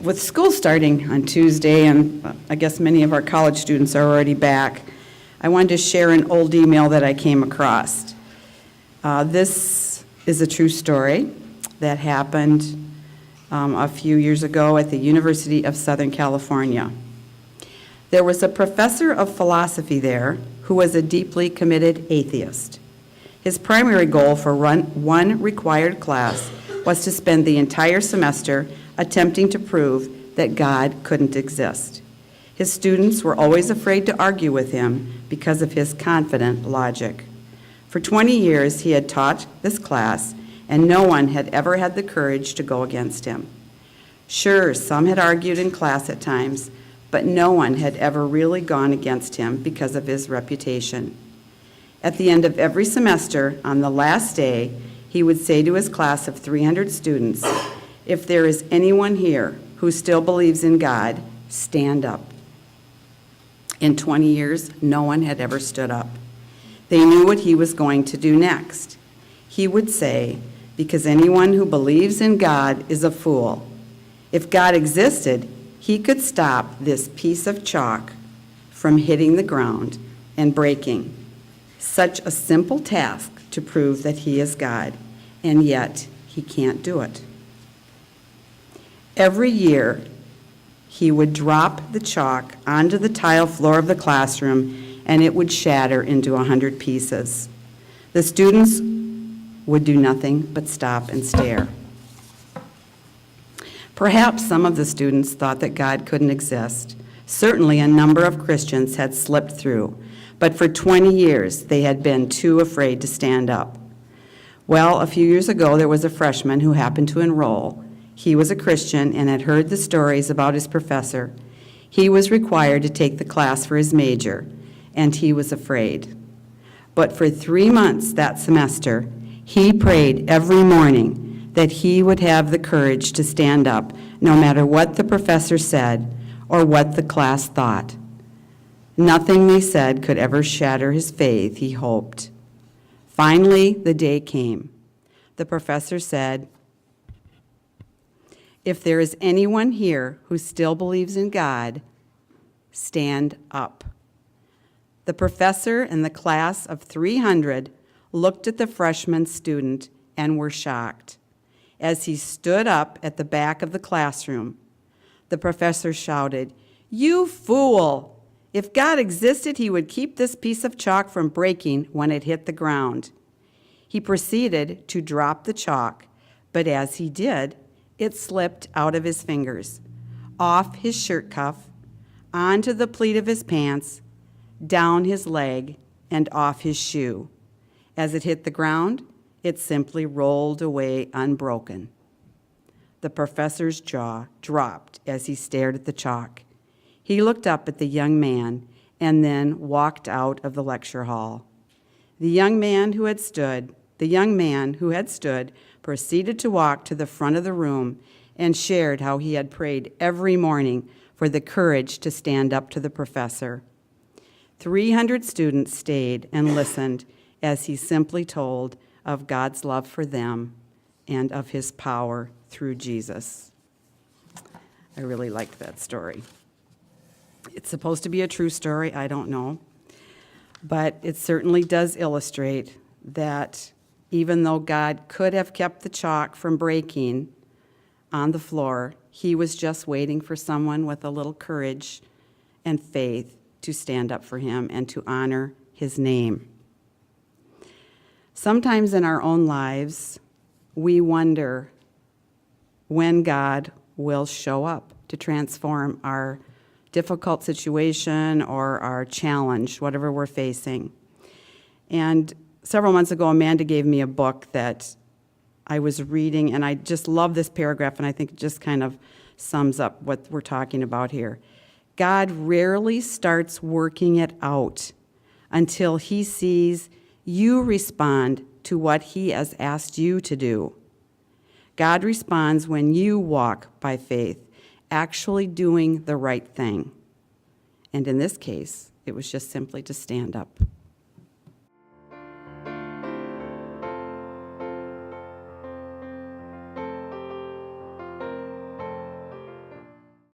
With school starting on Tuesday, and I guess many of our college students are already back, I wanted to share an old email that I came across. This is a true story that happened a few years ago at the University of Southern California. There was a professor of philosophy there who was a deeply committed atheist. His primary goal for one required class was to spend the entire semester attempting to prove that God couldn't exist. His students were always afraid to argue with him because of his confident logic. For 20 years, he had taught this class, and no one had ever had the courage to go against him. Sure, some had argued in class at times, but no one had ever really gone against him because of his reputation. At the end of every semester, on the last day, he would say to his class of 300 students, "If there is anyone here who still believes in God, stand up." In 20 years, no one had ever stood up. They knew what he was going to do next. He would say, "Because anyone who believes in God is a fool. If God existed, he could stop this piece of chalk from hitting the ground and breaking. Such a simple task to prove that he is God, and yet he can't do it." Every year, he would drop the chalk onto the tile floor of the classroom, and it would shatter into 100 pieces. The students would do nothing but stop and stare. Perhaps some of the students thought that God couldn't exist. Certainly a number of Christians had slipped through, but for 20 years they had been too afraid to stand up. Well, a few years ago there was a freshman who happened to enroll. He was a Christian and had heard the stories about his professor. He was required to take the class for his major, and he was afraid. But for 3 months that semester, he prayed every morning that he would have the courage to stand up, no matter what the professor said or what the class thought. Nothing they said could ever shatter his faith, he hoped. Finally, the day came. The professor said, "If there is anyone here who still believes in God, stand up." The professor and the class of 300 looked at the freshman student and were shocked. As he stood up at the back of the classroom, the professor shouted, "You fool! If God existed, he would keep this piece of chalk from breaking when it hit the ground." He proceeded to drop the chalk, but as he did, it slipped out of his fingers, off his shirt cuff, onto the pleat of his pants, down his leg, and off his shoe. As it hit the ground, it simply rolled away unbroken. The professor's jaw dropped as he stared at the chalk. He looked up at the young man and then walked out of the lecture hall. The young man who had stood proceeded to walk to the front of the room and shared how he had prayed every morning for the courage to stand up to the professor. 300 students stayed and listened as he simply told of God's love for them and of his power through Jesus. I really liked that story. It's supposed to be a true story, I don't know, but it certainly does illustrate that even though God could have kept the chalk from breaking on the floor, he was just waiting for someone with a little courage and faith to stand up for him and to honor his name. Sometimes in our own lives, we wonder when God will show up to transform our difficult situation or our challenge, whatever we're facing. And several months ago, Amanda gave me a book that I was reading, and I just love this paragraph, and I think it just kind of sums up what we're talking about here. God rarely starts working it out until he sees you respond to what he has asked you to do. God responds when you walk by faith, actually doing the right thing. And in this case, it was just simply to stand up.